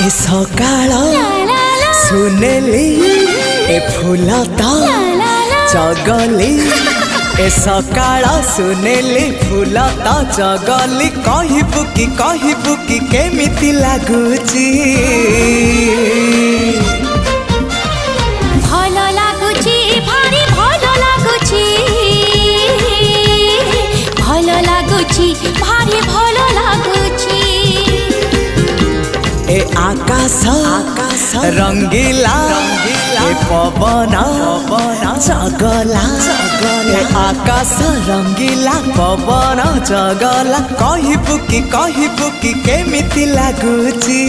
ए सकाळ सुनेली ए फूल तो चगली ए सकाळ सुनेली फूल तो चगली कहबू कि केमिति लागुची भल लागुची भारी भल लागुची भल लागुची भारी भल लागुची ए आकाश रंगीला ए पवन चगला ए आकाश रंगीला पवन चगला कहबू कि केमिति लागुची।